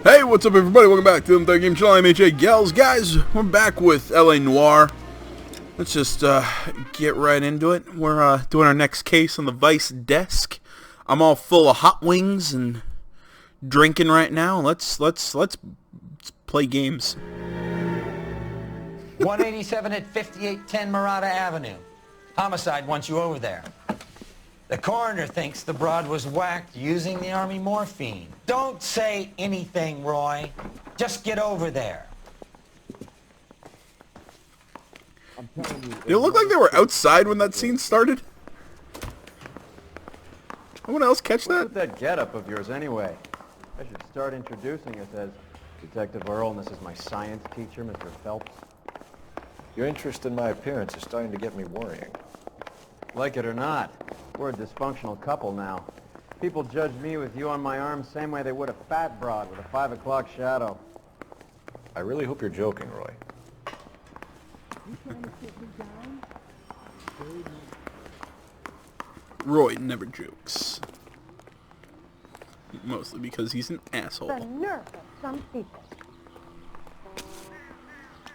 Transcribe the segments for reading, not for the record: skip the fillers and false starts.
Hey, what's up everybody? Welcome back to the Third Game Channel. I'm HA Gals. Guys, we're back with LA Noire. Let's just get right into it. We're doing our next case on the Vice desk. I'm all full of hot wings and drinking right now. Let's play games. 187 at 5810 Murata Avenue. Homicide wants you over there. The coroner thinks the broad was whacked using the army morphine. Don't say anything, Roy. Just get over there. Did it look like they were outside when that scene started? Anyone else catch that? What's with that getup of yours anyway? I should start introducing us as Detective Earl, and this is my science teacher, Mr. Phelps. Your interest in my appearance is starting to get me worrying. Like it or not, we're a dysfunctional couple now. People judge me with you on my arm same way they would a fat broad with a 5 o'clock shadow. I really hope you're joking, Roy. Roy never jokes. Mostly because he's an asshole. The nerve of some people.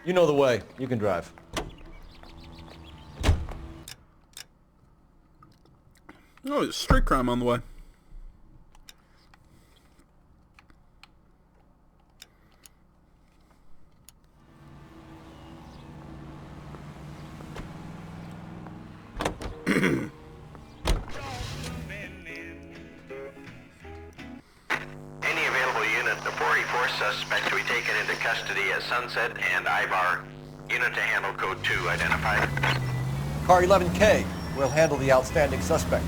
You know the way. You can drive. Oh, there's street crime on the way. Any available unit, the 44 suspect to be taken into custody at Sunset and Ivar. Unit to handle code 2 identified. Car 11K. We'll handle the outstanding suspect.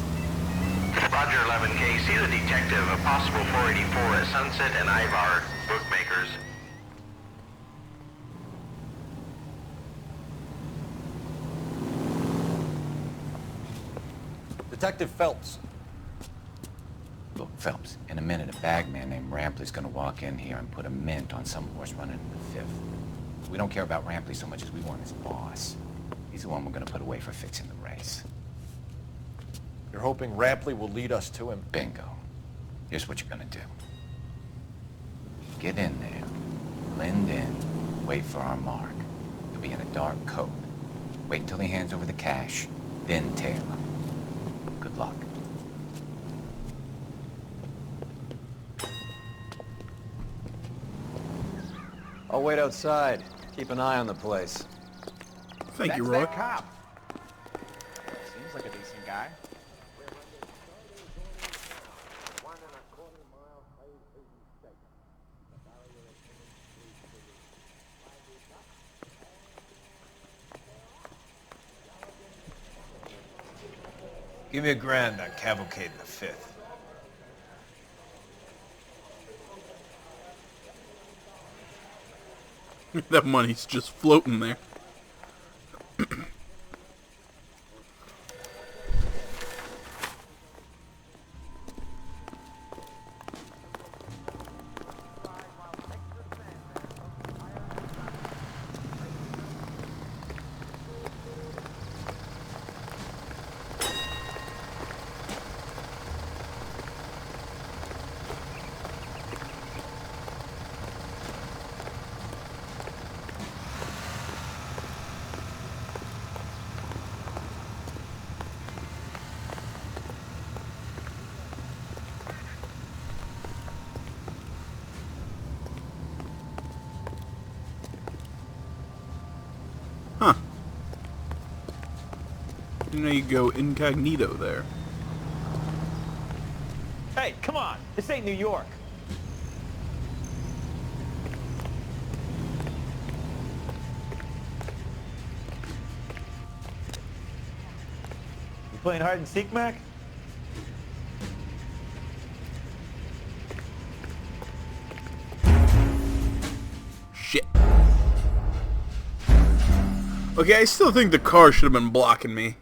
Roger 11K, see the detective, a possible 484 at Sunset and Ivar, bookmakers. Detective Phelps. Look, Phelps, in a minute a bagman named Rampley's gonna walk in here and put a mint on some horse running in the fifth. We don't care about Rampley so much as we want his boss. He's the one we're gonna put away for fixing the race. You're hoping Rampley will lead us to him? Bingo. Here's what you're gonna do. Get in there, blend in, wait for our mark. You'll be in a dark coat. Wait until he hands over the cash, then tail him. Good luck. I'll wait outside. Keep an eye on the place. Thank you, Roy. Cop. Seems like a decent guy. Give me $1,000 on Cavalcade the 5th. That money's just floating there. Huh. You know you go incognito there. Hey, come on! This ain't New York! You playing hide and seek, Mac? Shit. Okay, I still think the car should have been blocking me.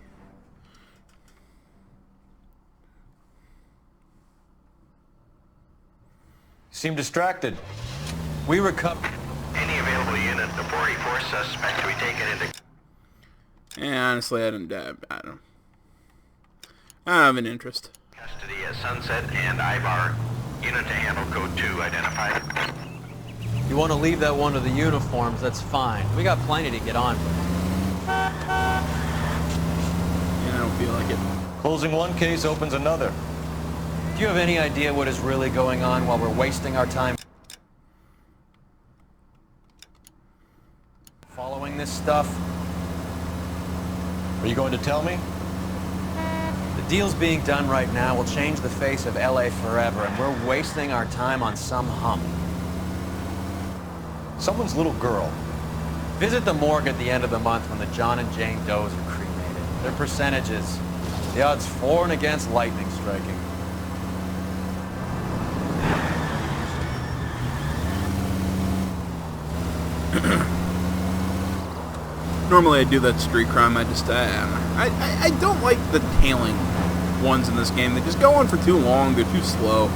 Seem distracted. We recover. Any available unit, the 44 suspect to be taken into Yeah, honestly, I don't have an interest. custody at Sunset and Ivar. Unit to handle code 2 identified. want to leave that one to the uniforms, that's fine. We got plenty to get on with. Yeah, I don't feel like it. Closing one case opens another. Do you have any idea what is really going on while we're wasting our time following this stuff? Are you going to tell me? The deals being done right now will change the face of LA forever, and we're wasting our time on some hump. Someone's little girl. Visit the morgue at the end of the month when the John and Jane Does are cremated. Their percentages. The odds for and against lightning striking. Normally I do that street crime. I don't like the tailing ones in this game. They just go on for too long. They're too slow.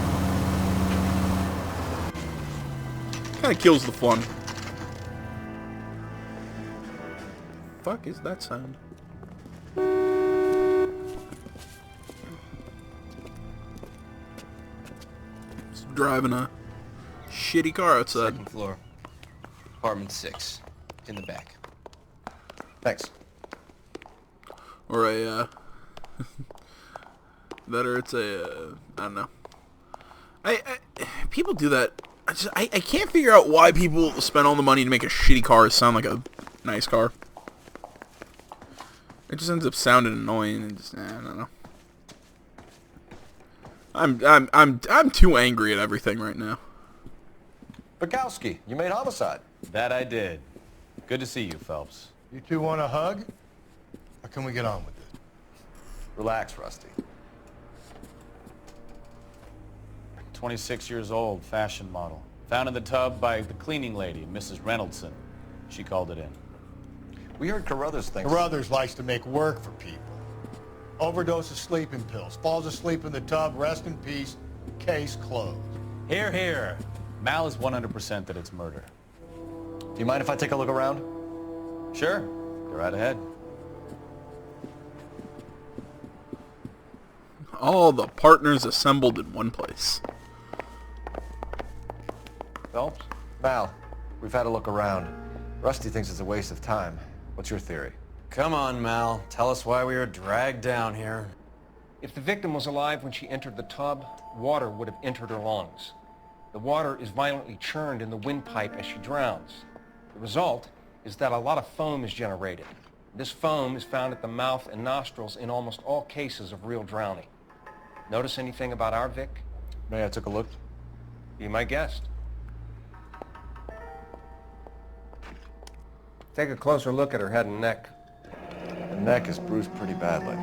Kind of kills the fun. Fuck is that sound? Just driving a shitty car outside. Second floor. Apartment 6. In the back. Thanks. Or a, better it's a, I don't know. People do that. I can't figure out why people spend all the money to make a shitty car sound like a nice car. It just ends up sounding annoying and just, I don't know. I'm too angry at everything right now. Bukowski, you made Homicide. That I did. Good to see you, Phelps. You two want a hug? Or can we get on with it? Relax, Rusty. 26 years old, fashion model. Found in the tub by the cleaning lady, Mrs. Reynoldson. She called it in. We heard Carruthers thinks... Carruthers likes to make work for people. Overdose of sleeping pills. Falls asleep in the tub. Rest in peace. Case closed. Here, here. Mal is 100% that it's murder. Do you mind if I take a look around? Sure. Go right ahead. All the partners assembled in one place. Phelps? Mal, we've had a look around. Rusty thinks it's a waste of time. What's your theory? Come on, Mal. Tell us why we were dragged down here. If the victim was alive when she entered the tub, water would have entered her lungs. The water is violently churned in the windpipe as she drowns. The result is that a lot of foam is generated. This foam is found at the mouth and nostrils in almost all cases of real drowning. Notice anything about our Vic? May I took a look? Be my guest. Take a closer look at her head and neck. The neck is bruised pretty badly.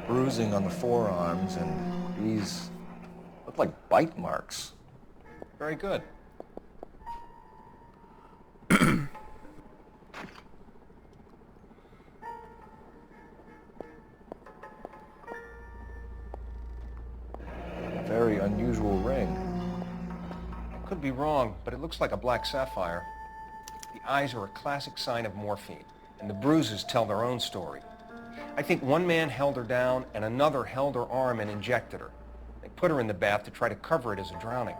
Bruising on the forearms, and these look like bite marks. Very good. Very unusual ring. I could be wrong, but it looks like a black sapphire. The eyes are a classic sign of morphine, and the bruises tell their own story. I think one man held her down and another held her arm and injected her. They put her in the bath to try to cover it as a drowning.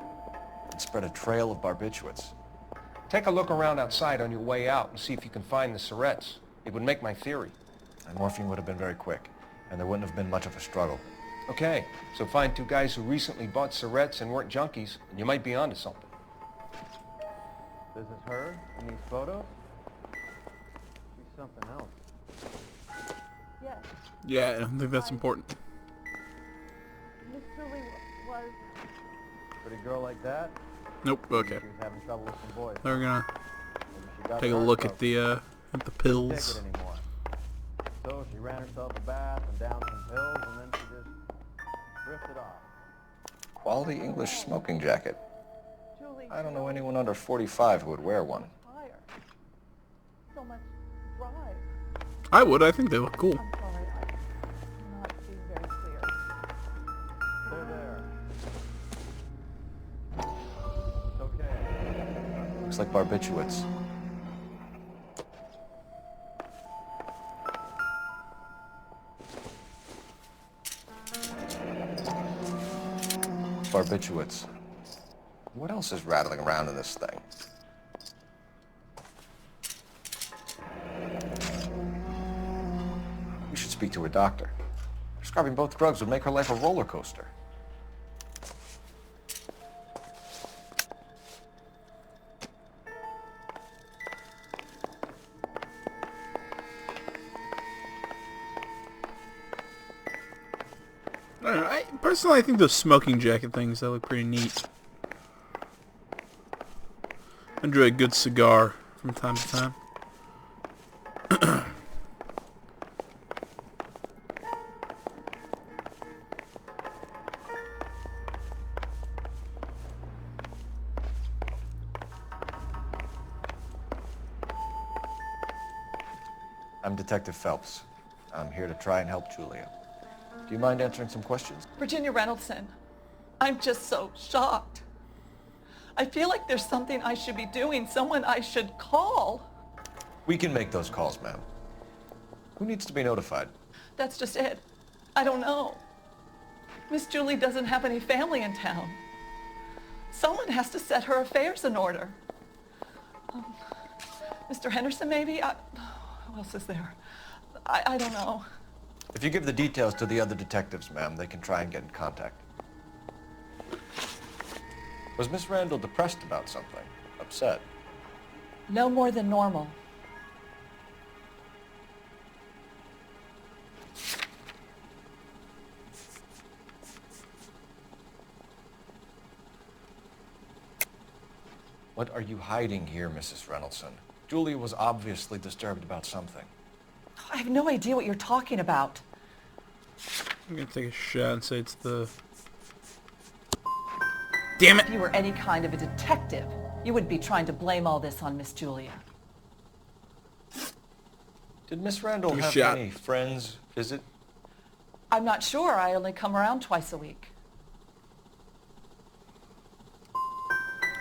It spread a trail of barbiturates. Take a look around outside on your way out and see if you can find the syrettes. It would make my theory. And morphine would have been very quick, and there wouldn't have been much of a struggle. Okay, so find two guys who recently bought syrettes and weren't junkies, and you might be onto something. This is her in these photos? She's something else. Yes. Yeah, I don't think that's important. Miss Julie was... Pretty girl like that? Nope. Okay. She was having trouble with some boys. They're gonna Maybe she got take a the look heart at the pills. Can't take it anymore. So she ran herself a bath and down some pills, and then she just drifted off. Quality English smoking jacket. Julie... I don't know anyone under 45 who would wear one. Fire. So much drive. I would. I think they look cool. I'm sorry, I'm not being very clear. There. It's okay. Looks like barbiturates. Barbiturates. What else is rattling around in this thing? We should speak to a doctor. Prescribing both drugs would make her life a roller coaster. I don't know. Personally, I think those smoking jacket things, they look pretty neat. I enjoy a good cigar from time to time. I'm Detective Phelps. I'm here to try and help Julia. Do you mind answering some questions? Virginia Reynoldson, I'm just so shocked. I feel like there's something I should be doing, someone I should call. We can make those calls, ma'am. Who needs to be notified? That's just it. I don't know. Miss Julie doesn't have any family in town. Someone has to set her affairs in order. Mr. Henderson, maybe? Who else is there? I don't know. If you give the details to the other detectives, ma'am, they can try and get in contact. Was Miss Randall depressed about something? Upset? No more than normal. What are you hiding here, Mrs. Reynoldson? Julia was obviously disturbed about something. I have no idea what you're talking about. I'm gonna take a shot and say it's the... Damn it! If you were any kind of a detective, you would be trying to blame all this on Miss Julia. Did Miss Randall Take a have shot. any friends visit? I'm not sure. I only come around twice a week.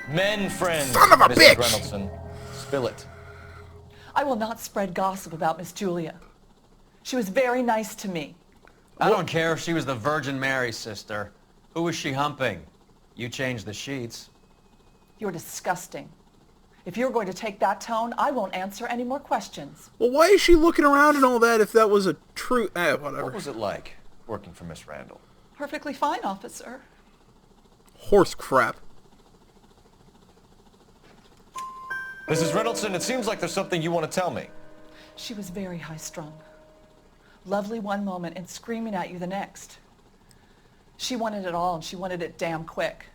Men friends, Son of a Mrs. bitch! Reynoldson. Spill it. I will not spread gossip about Miss Julia. She was very nice to me. I don't care if she was the Virgin Mary, sister. Who was she humping? You changed the sheets. You're disgusting. If you're going to take that tone, I won't answer any more questions. Well, why is she looking around and all that if that was a true... whatever. What was it like working for Miss Randall? Perfectly fine, officer. Horse crap. Mrs. Reynoldson, it seems like there's something you want to tell me. She was very high-strung. Lovely one moment and screaming at you the next. She wanted it all, and she wanted it damn quick.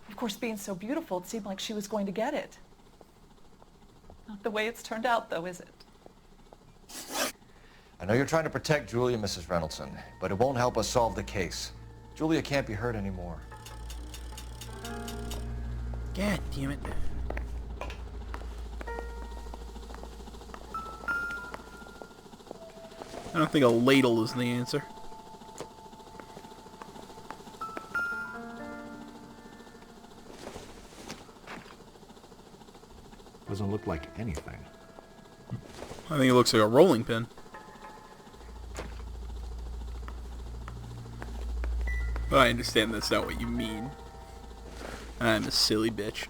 Of course, being so beautiful, it seemed like she was going to get it. Not the way it's turned out, though, is it? I know you're trying to protect Julia, Mrs. Reynoldson, but it won't help us solve the case. Julia can't be hurt anymore. God damn it. I don't think a ladle is the answer. Doesn't look like anything. I think it looks like a rolling pin. But I understand that's not what you mean. I'm a silly bitch.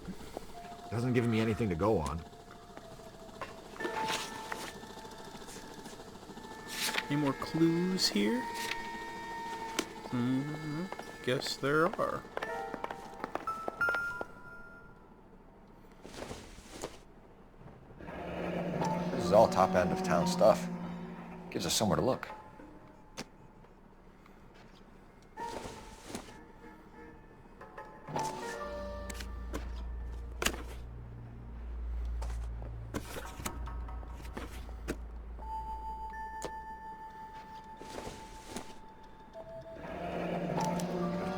Doesn't give me anything to go on. Any more clues here? Guess there are. This is all top end of town stuff. Gives us somewhere to look.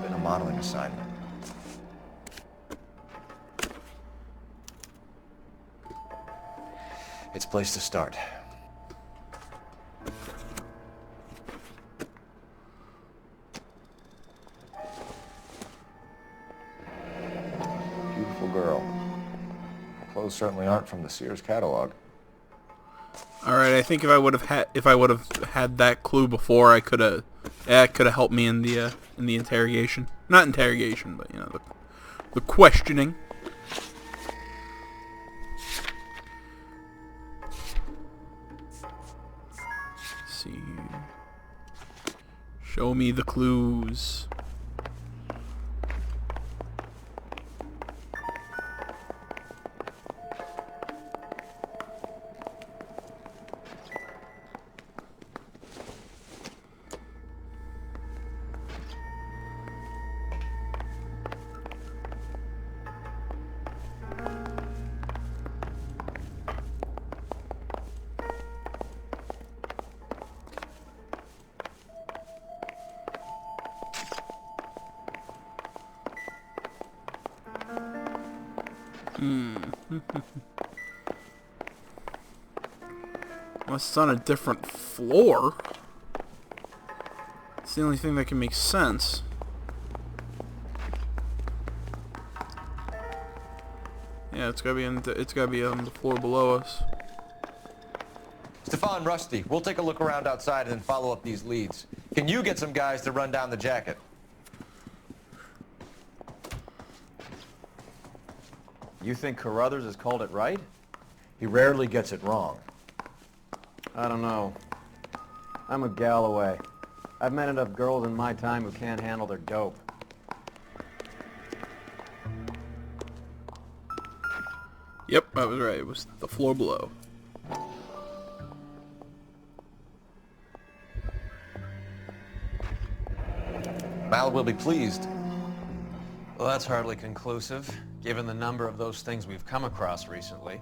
Been a modeling assignment. It's a place to start. Beautiful girl. Clothes certainly aren't from the Sears catalog. All right, I think if I would have had that clue before, I could have helped me in the interrogation. Not interrogation, but you know, the questioning. Let's see here. Show me the clues. Unless it's on a different floor. It's the only thing that can make sense. Yeah, it's gotta be on the floor below us. Stefan, Rusty, we'll take a look around outside and then follow up these leads. Can you get some guys to run down the jacket? You think Carruthers has called it right? He rarely gets it wrong. I don't know. I'm a Galloway. I've met enough girls in my time who can't handle their dope. Yep, I was right. It was the floor below. Mal will be pleased. Well, that's hardly conclusive, given the number of those things we've come across recently.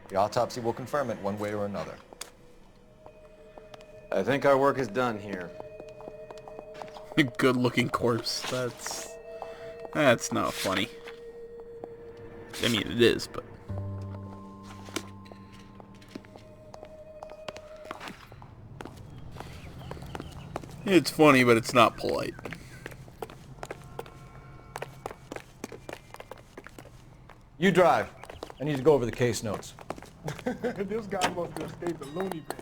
The autopsy will confirm it one way or another. I think our work is done here. Good-looking corpse. That's not funny. I mean, it is, but... It's funny, but it's not polite. You drive. I need to go over the case notes. This guy must have escaped the loony bin.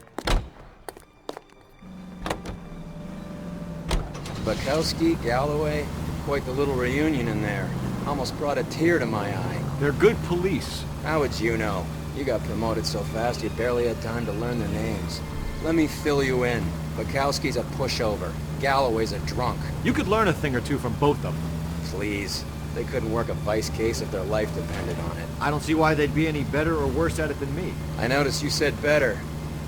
Bukowski, Galloway, quite the little reunion in there. Almost brought a tear to my eye. They're good police. How would you know? You got promoted so fast you barely had time to learn their names. Let me fill you in. Bukowski's a pushover. Galloway's a drunk. You could learn a thing or two from both of them. Please. They couldn't work a vice case if their life depended on it. I don't see why they'd be any better or worse at it than me. I noticed you said better.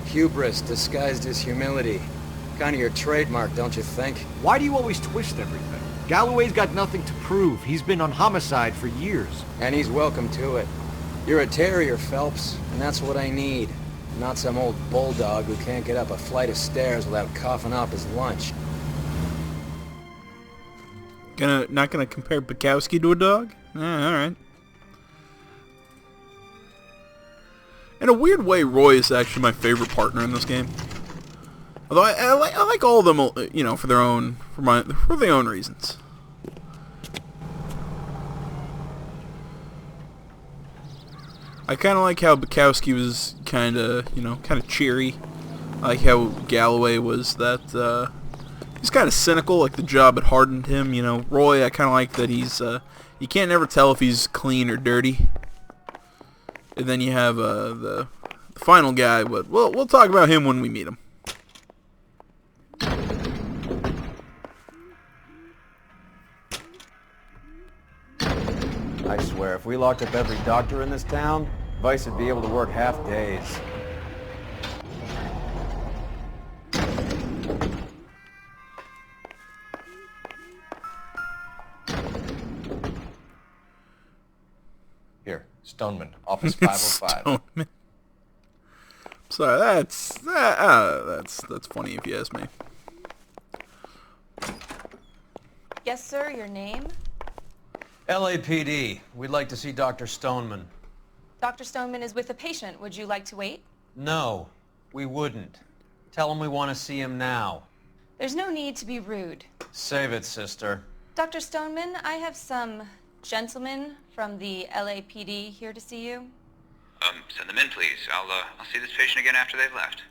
Hubris disguised as humility. Kind of your trademark, don't you think? Why do you always twist everything? Galloway's got nothing to prove. He's been on homicide for years. And he's welcome to it. You're a terrier, Phelps, and that's what I need. Not some old bulldog who can't get up a flight of stairs without coughing up his lunch. Not gonna compare Bukowski to a dog? Alright. In a weird way, Roy is actually my favorite partner in this game. Although I like all of them, you know, for their own reasons. I kind of like how Bukowski was kind of cheery. I like how Galloway was that. He's kind of cynical, like the job had hardened him. You know, Roy, I kind of like that he's. You can't never tell if he's clean or dirty. And then you have the final guy, but we'll talk about him when we meet him. I swear, if we locked up every doctor in this town, Vice would be able to work half days. Here, Stoneman, office 505. Stoneman. Sorry, that's funny if you ask me. Yes, sir, your name? LAPD. We'd like to see Dr. Stoneman. Dr. Stoneman is with a patient. Would you like to wait? No, we wouldn't. Tell him we want to see him now. There's no need to be rude. Save it, sister. Dr. Stoneman, I have some gentlemen from the LAPD here to see you. Send them in, please. I'll see this patient again after they've left.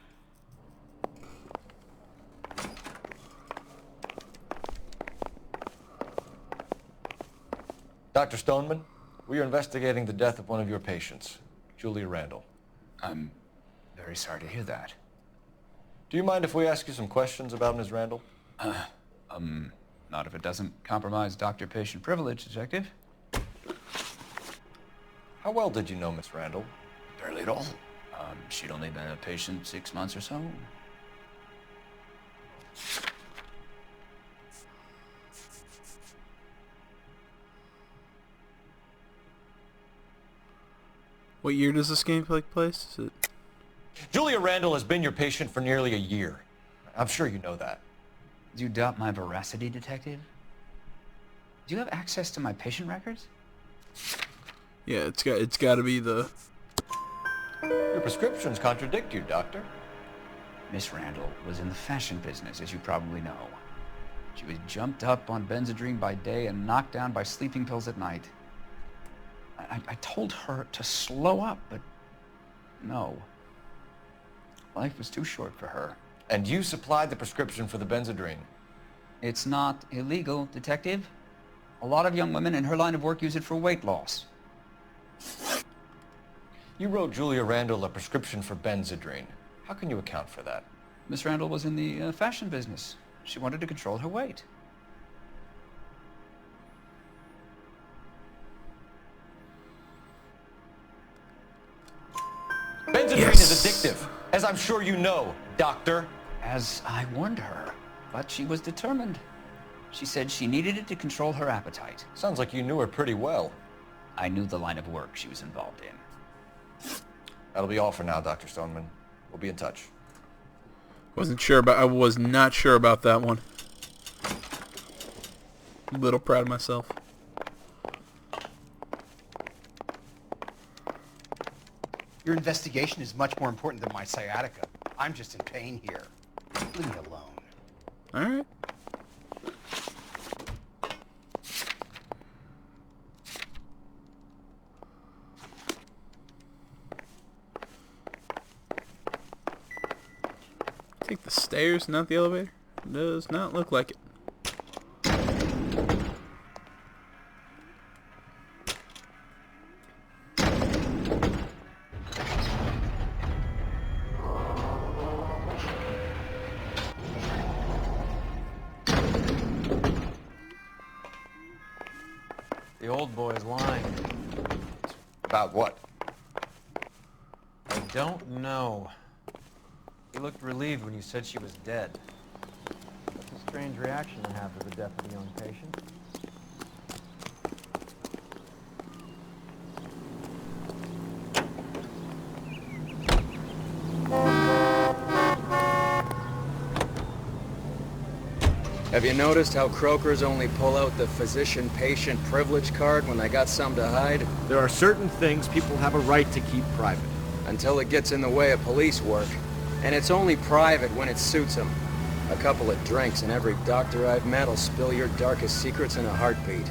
Dr. Stoneman, we are investigating the death of one of your patients, Julia Randall. I'm very sorry to hear that. Do you mind if we ask you some questions about Ms. Randall? Not if it doesn't compromise doctor-patient privilege, Detective. How well did you know Miss Randall? Barely at all. She'd only been a patient 6 months or so. What year does this game take place? Is it... Julia Randall has been your patient for nearly a year. I'm sure you know that. Do you doubt my veracity, Detective? Do you have access to my patient records? Yeah, it's got to be the... Your prescriptions contradict you, Doctor. Miss Randall was in the fashion business, as you probably know. She was jumped up on Benzedrine by day and knocked down by sleeping pills at night. I told her to slow up, but no. Life was too short for her. And you supplied the prescription for the Benzedrine? It's not illegal, Detective. A lot of young women in her line of work use it for weight loss. You wrote Julia Randall a prescription for Benzedrine. How can you account for that? Miss Randall was in the fashion business. She wanted to control her weight. Benzedrine is addictive, as I'm sure you know, Doctor. As I warned her, but she was determined. She said she needed it to control her appetite. Sounds like you knew her pretty well. I knew the line of work she was involved in. That'll be all for now, Dr. Stoneman. We'll be in touch. I was not sure about that one. A little proud of myself. Your investigation is much more important than my sciatica. I'm just in pain here. Leave me alone. All right. Take the stairs, not the elevator. Does not look like it. The old boy's lying. About what? I don't know. He looked relieved when you said she was dead. That's a strange reaction to have to the death of a young patient. Have you noticed how croakers only pull out the physician-patient privilege card when they got something to hide? There are certain things people have a right to keep private. Until it gets in the way of police work. And it's only private when it suits them. A couple of drinks and every doctor I've met will spill your darkest secrets in a heartbeat.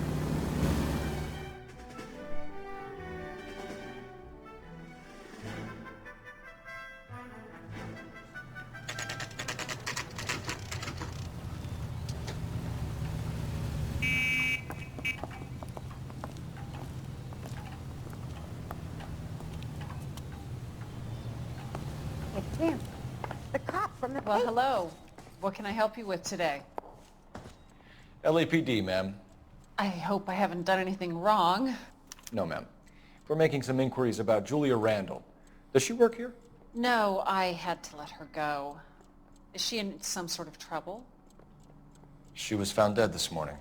It's him. The cop from the Well, hello. What can I help you with today? LAPD, ma'am. I hope I haven't done anything wrong. No, ma'am. We're making some inquiries about Julia Randall. Does she work here? No, I had to let her go. Is she in some sort of trouble? She was found dead this morning.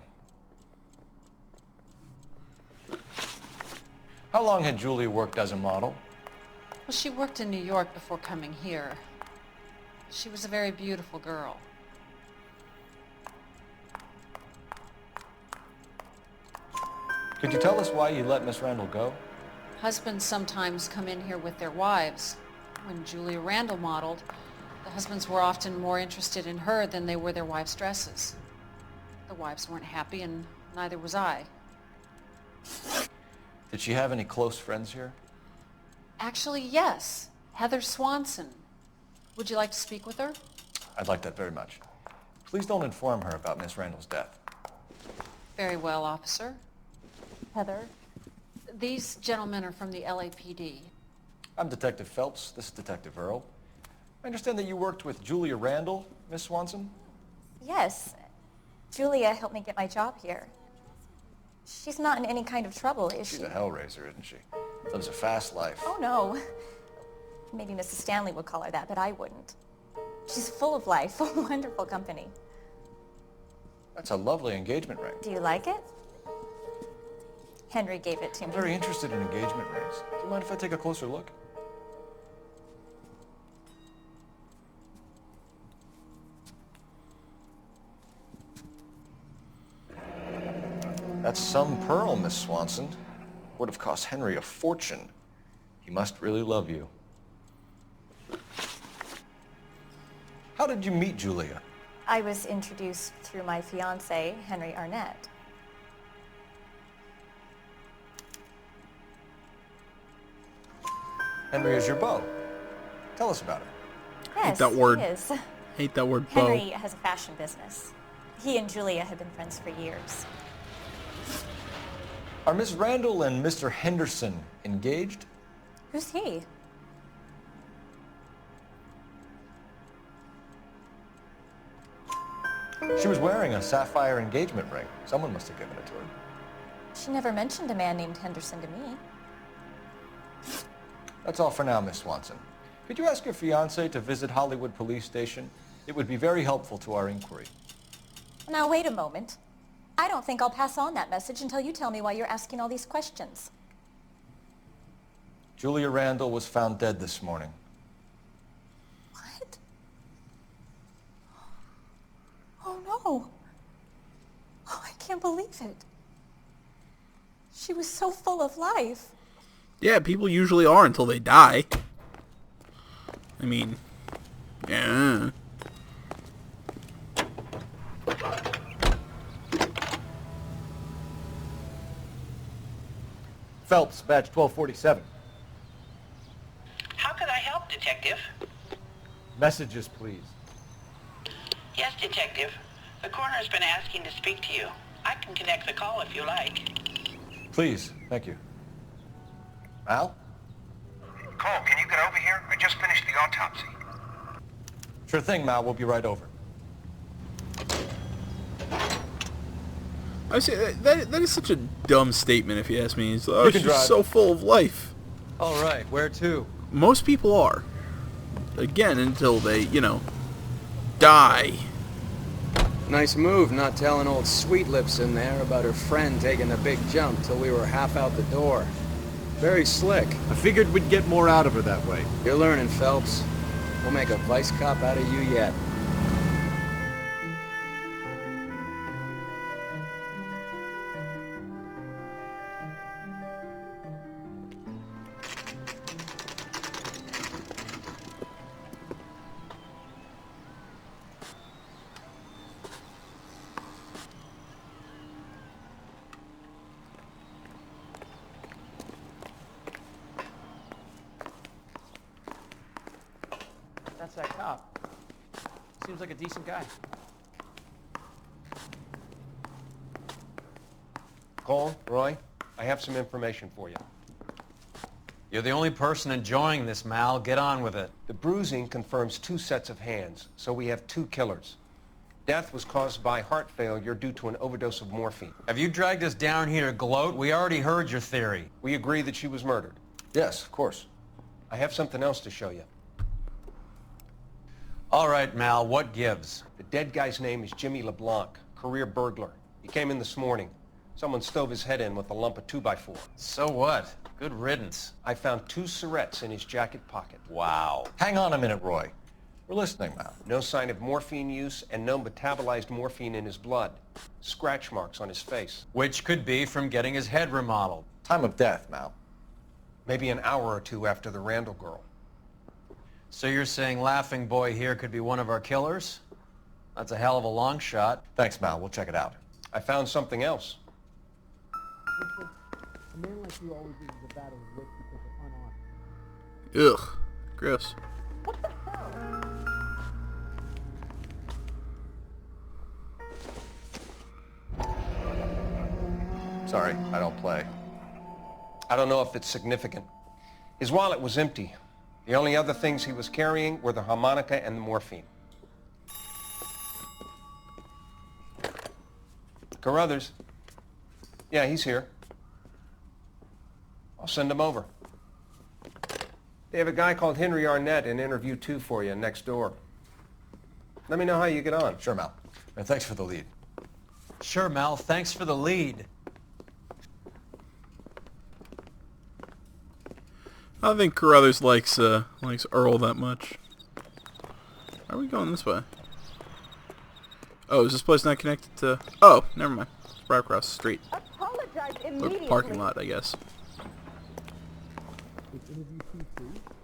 How long had Julia worked as a model? Well, she worked in New York before coming here. She was a very beautiful girl. Could you tell us why you let Miss Randall go? Husbands sometimes come in here with their wives. When Julia Randall modeled, the husbands were often more interested in her than they were their wives' dresses. The wives weren't happy, and neither was I. Did she have any close friends here? Actually, yes. Heather Swanson. Would you like to speak with her? I'd like that very much. Please don't inform her about Miss Randall's death. Very well, officer. Heather? These gentlemen are from the LAPD. I'm Detective Phelps. This is Detective Earl. I understand that you worked with Julia Randall, Miss Swanson? Yes. Julia helped me get my job here. She's not in any kind of trouble, is she? She's a hellraiser, isn't she? Lives a fast life. Oh, no. Maybe Mrs. Stanley would call her that, but I wouldn't. She's full of life, a wonderful company. That's a lovely engagement ring. Do you like it? Henry gave it to I'm me. very interested in engagement rings. Do you mind if I take a closer look? That's some pearl, Miss Swanson. Would have cost Henry a fortune. He must really love you. How did you meet Julia? I was introduced through my fiancé, Henry Arnett. Henry is your beau. Tell us about it. Yes, Hate that word. he is. Hate that word, beau. Henry has a fashion business. He and Julia have been friends for years. Are Miss Randall and Mr. Henderson engaged? Who's he? She was wearing a sapphire engagement ring. Someone must have given it to her. She never mentioned a man named Henderson to me. That's all for now, Miss Swanson. Could you ask your fiancé to visit Hollywood Police Station? It would be very helpful to our inquiry. Now, wait a moment. I don't think I'll pass on that message until you tell me why you're asking all these questions. Julia Randall was found dead this morning. What? Oh, no. Oh, I can't believe it. She was so full of life. Yeah, people usually are until they die. I mean, yeah. Phelps, badge 1247. How can I help, Detective? Messages, please. Yes, Detective. The coroner's been asking to speak to you. I can connect the call if you like. Please, thank you. Al? Cole, can you get over here? I just finished the autopsy. Sure thing, Mal. We'll be right over. I say that is such a dumb statement if you ask me. It's, oh, You can she's drive. so full of life. All right, where to? Most people are. Again, until they, you know, die. Nice move not telling old Sweet Lips in there about her friend taking the big jump till we were half out the door. Very slick. I figured we'd get more out of her that way. You're learning, Phelps. We'll make a vice cop out of you yet. That's that cop. Seems like a decent guy. Cole, Roy, I have some information for you. You're the only person enjoying this, Mal. Get on with it. The bruising confirms 2 sets of hands, so we have 2 killers. Death was caused by heart failure due to an overdose of morphine. Have you dragged us down here to gloat? We already heard your theory. We agree that she was murdered. Yes, of course. I have something else to show you. All right, Mal, what gives? The dead guy's name is Jimmy LeBlanc, career burglar. He came in this morning. Someone stove his head in with a lump of 2x4. So what? Good riddance. I found 2 syrettes in his jacket pocket. Wow. Hang on a minute, Roy. We're listening, Mal. No sign of morphine use and no metabolized morphine in his blood. Scratch marks on his face. Which could be from getting his head remodeled. Time of death, Mal. Maybe an hour or 2 after the Randall girl. So you're saying Laughing Boy here could be one of our killers? That's a hell of a long shot. Thanks, Mal. We'll check it out. I found something else. A man like you always loses a battle with wits because they're unarmed. Ugh. Gross. Sorry, I don't play. I don't know if it's significant. His wallet was empty. The only other things he was carrying were the harmonica and the morphine. Carruthers. Yeah, he's here. I'll send him over. They have a guy called Henry Arnett in interview 2 for you next door. Let me know how you get on. Sure, Mel. And thanks for the lead. Sure, Mel. Thanks for the lead. I don't think Carruthers likes Earl that much. Are we going this way? Oh, is this place not connected to... Oh, never mind. It's right across the street. Apologize Or immediately. parking lot, I guess.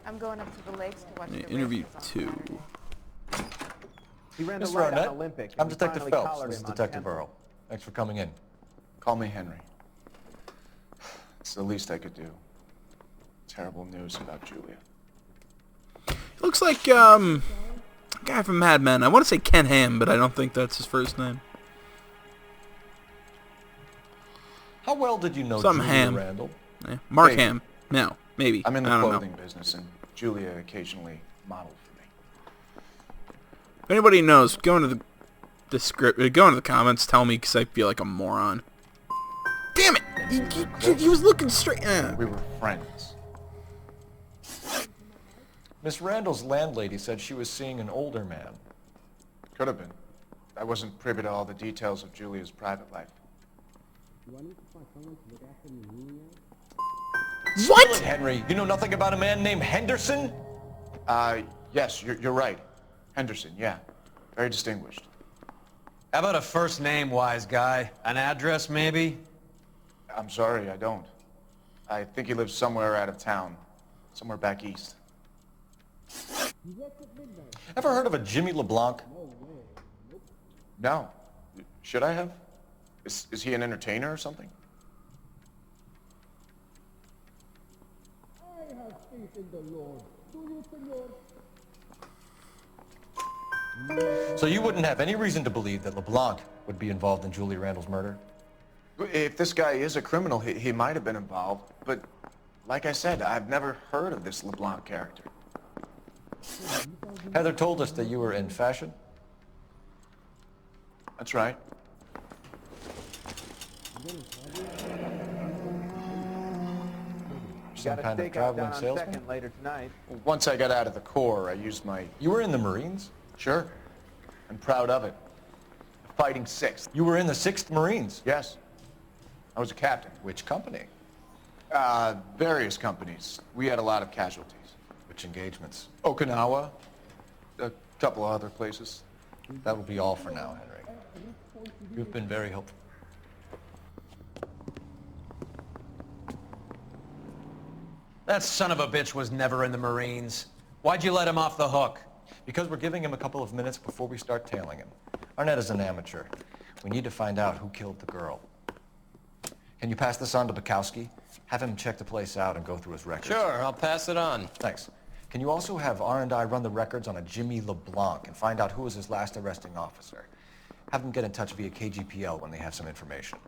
I'm going up to the lakes to watch Yeah, the interview races on 2. He ran the Mr. light on Arnett, Olympic. I'm and we Detective finally Phelps. collared This is him on Detective Temple. Earl. Thanks for coming in. Call me Henry. It's the least I could do. Terrible news about Julia. He looks like, a guy from Mad Men. I want to say Ken Ham, but I don't think that's his first name. How well did you know Something Julia Ham. Randall? Yeah. Mark Maybe. Ham. No, maybe. I'm in the I don't clothing know. business, and Julia occasionally modeled for me. If anybody knows, go into the script, go into the comments, tell me, because I feel like a moron. Damn it! He was looking straight. We were friends. Miss Randall's landlady said she was seeing an older man. Could have been. I wasn't privy to all the details of Julia's private life. What? Henry, you know nothing about a man named Henderson? Yes, you're right. Henderson, yeah. Very distinguished. How about a first name, wise guy? An address, maybe? I'm sorry, I don't. I think he lives somewhere out of town. Somewhere back east. Ever heard of a Jimmy LeBlanc? No. Should I have? Is he an entertainer or something? I have faith in the Lord. Do you, senor? So you wouldn't have any reason to believe that LeBlanc would be involved in Julie Randall's murder? If this guy is a criminal, he might have been involved. But like I said, I've never heard of this LeBlanc character. Heather told us that you were in fashion. That's right. Some Got a kind of stakeout traveling down on salesman? Second later tonight. Once I got out of the Corps, I used my... You were in the Marines? Sure. I'm proud of it. Fighting 6th. You were in the 6th Marines? Yes. I was a captain. Which company? Various companies. We had a lot of casualties. Which engagements? Okinawa. A couple of other places. That will be all for now, Henry. You've been very helpful. That son of a bitch was never in the Marines. Why'd you let him off the hook? Because we're giving him a couple of minutes before we start tailing him. Arnett is an amateur. We need to find out who killed the girl. Can you pass this on to Bukowski? Have him check the place out and go through his records. Sure, I'll pass it on. Thanks. Can you also have R&I run the records on a Jimmy LeBlanc and find out who was his last arresting officer? Have them get in touch via KGPL when they have some information.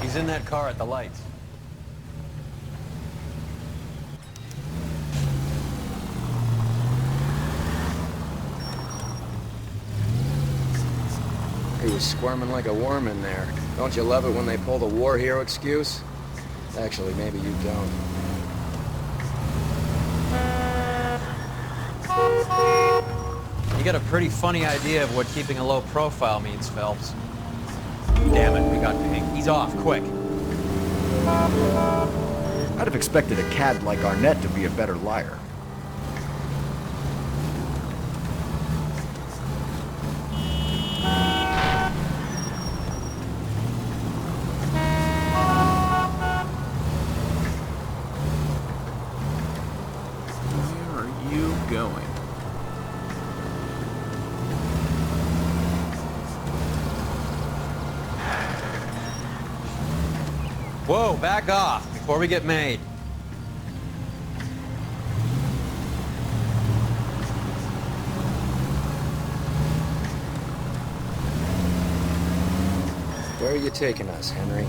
He's in that car at the lights. He was squirming like a worm in there. Don't you love it when they pull the war hero excuse? Actually, maybe you don't. You got a pretty funny idea of what keeping a low profile means, Phelps. Damn it, we got pink. He's off, quick. I'd have expected a cad like Arnett to be a better liar. Where are you going? Whoa, back off before we get made. Where are you taking us, Henry?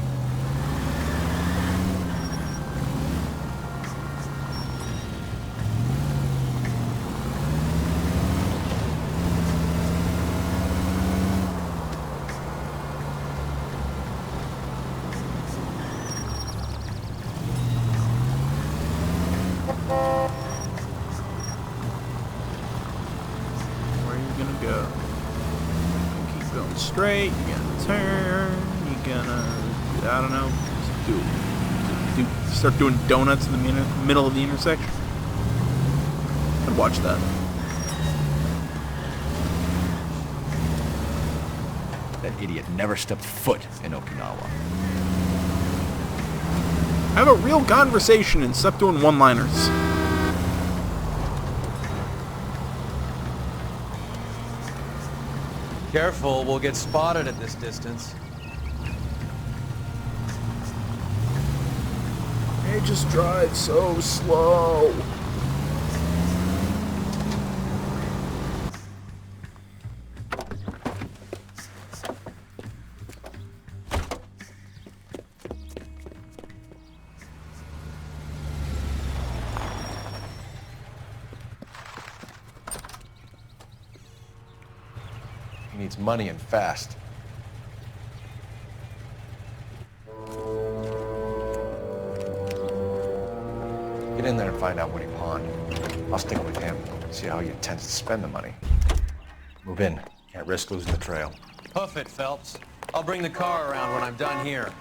Where are you gonna go? Keep going straight. You're gonna turn. You're gonna, I don't know, start doing donuts in the middle of the intersection. I'd watch that. That idiot never stepped foot in Okinawa. Have a real conversation and stop doing one-liners. Careful, we'll get spotted at this distance. Hey, just drive so slow. He needs money and fast. Get in there and find out what he pawned. I'll stick with him, see how he intends to spend the money. Move in. Can't risk losing the trail. Hoof it, Phelps. I'll bring the car around when I'm done here.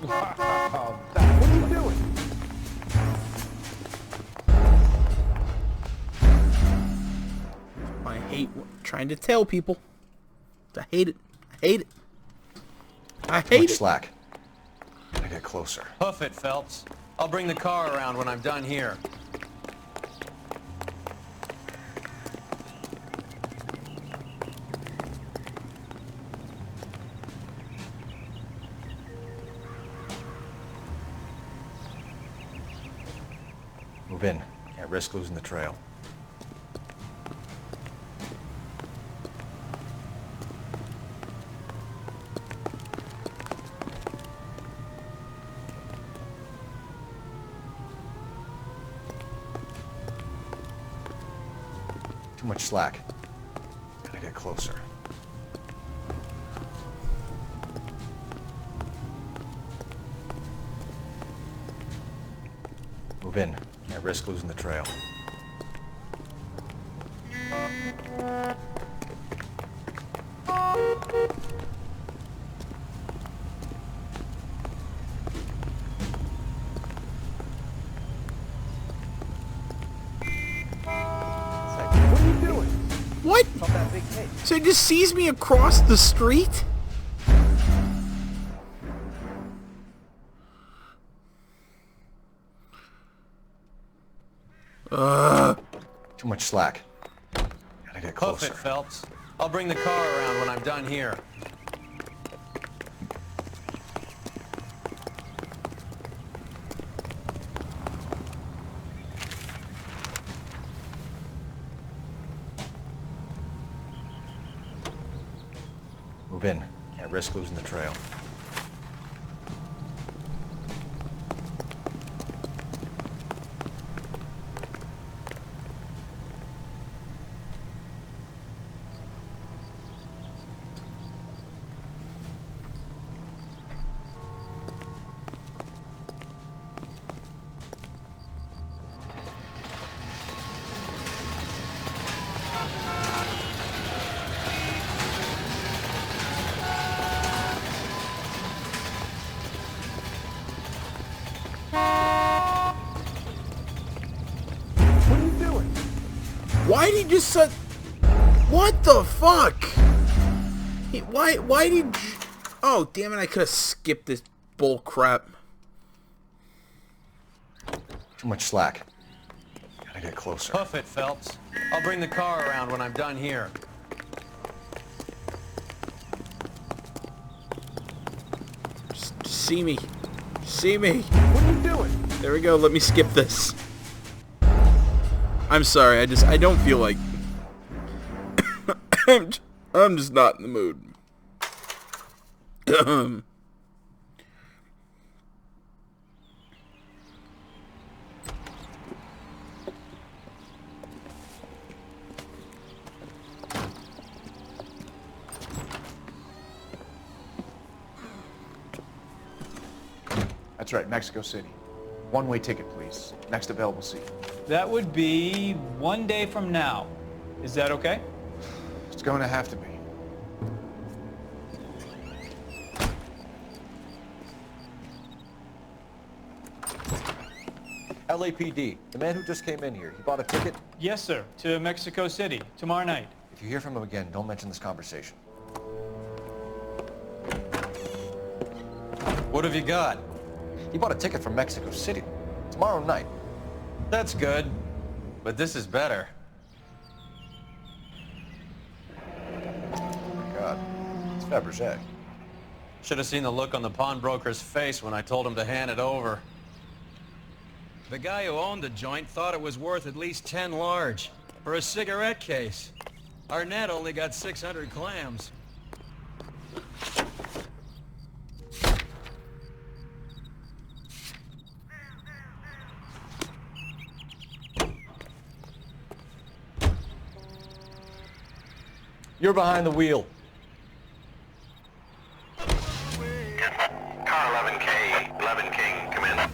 Wow, what are you doing? I hate trying to tell people. I hate it. I hate it. I Too much hate it. slack. Gotta get closer. Hoof it, Phelps. I'll bring the car around when I'm done here. Move in. Can't risk losing the trail. Too much slack. Gotta get closer. Move in. Can't risk losing the trail. What are you doing? What? Not that big case. So he just sees me across the street? Too much slack. Gotta get Hoof closer. it, Phelps. I'll bring the car around when I'm done here. Move in. Can't risk losing the trail. What are you doing? Why did he just set... What the fuck? Why did... Oh, damn it, I could have skipped this bull crap. Too much slack. Gotta get closer. Hoof it, Phelps. I'll bring the car around when I'm done here. Just see me. See me. What are you doing? There we go. Let me skip this. I'm sorry. I don't feel like... I'm just not in the mood. That's right, Mexico City. One-way ticket, please. Next available seat. That would be 1 day from now. Is that okay? It's going to have to be. LAPD, the man who just came in here, he bought a ticket? Yes, sir. To Mexico City, tomorrow night. If you hear from him again, don't mention this conversation. What have you got? He bought a ticket from Mexico City. Tomorrow night. That's good. But this is better. Oh my God. It's Fabergé. Should have seen the look on the pawnbroker's face when I told him to hand it over. The guy who owned the joint thought it was worth at least 10 large for a cigarette case. Arnett only got 600 clams. You're behind the wheel. Car 11K, 11 King, come in.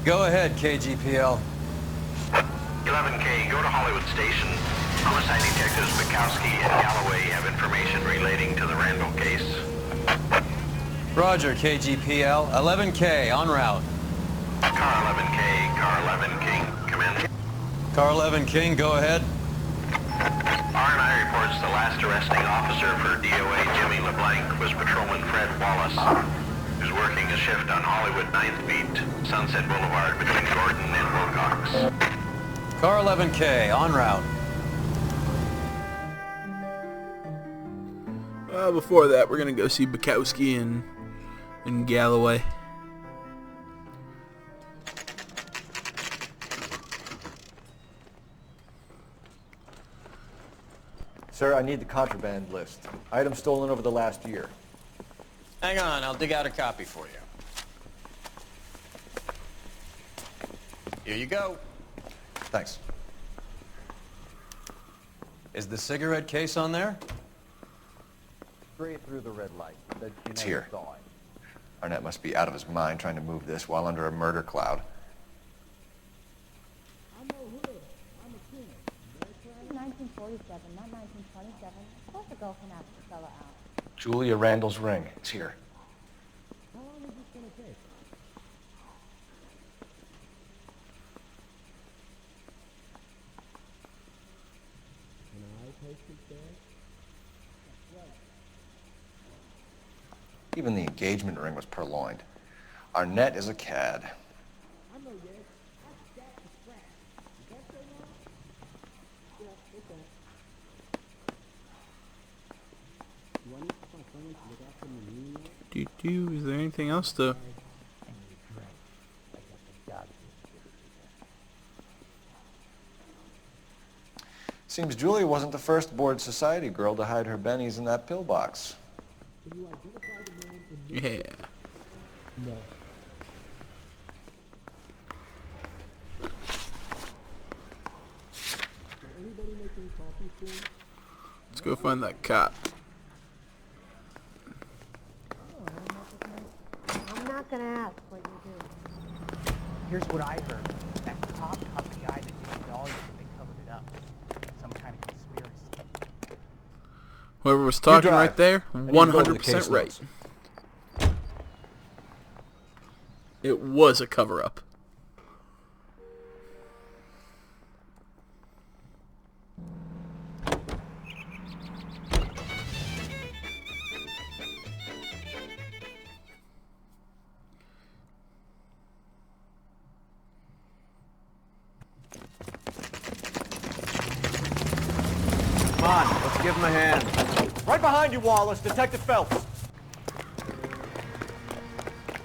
Go ahead, KGPL. 11K, go to Hollywood Station. Homicide detectives Bukowski and Galloway have information relating to the Randall case. Roger, KGPL. 11K, en route. Car 11K, car 11 King, come in. Car 11 King, go ahead. R&I reports the last arresting officer for DOA Jimmy LeBlanc was Patrolman Fred Wallace, who's working a shift on Hollywood 9th Beat, Sunset Boulevard between Gordon and Wilcox. Car 11K, en route. Before that, we're gonna go see Bukowski and Galloway. Sir, I need the contraband list. Items stolen over the last year. Hang on, I'll dig out a copy for you. Here you go. Thanks. Is the cigarette case on there? Straight through the red light. That she It's never here. saw it. Arnett must be out of his mind trying to move this while under a murder cloud. 1947, not 1927. Of course a girl can ask the fella out. Julia Randall's ring. It's here. How long is this going to take? Can I take this bag? Even the engagement ring was purloined. Arnett is a cad. I know, yes. That's Jack the Scratch. Is that so long? Yeah, okay. Do I need to find someone to look after me? Is there anything else to... Seems Julia wasn't the first bored society girl to hide her bennies in that pillbox. Can you identify the man in Yeah. No. Can anybody making coffee soon? Let's go find that cop. I'm not gonna ask what you do. Here's what I heard. That cop caught the guy that did the dog and they covered it up. Some kind of conspiracy. Whoever was talking drive. right there, I need to go over the 100% case right. notes. It was a cover-up. give him a hand. Right behind you, Wallace. Detective Phelps.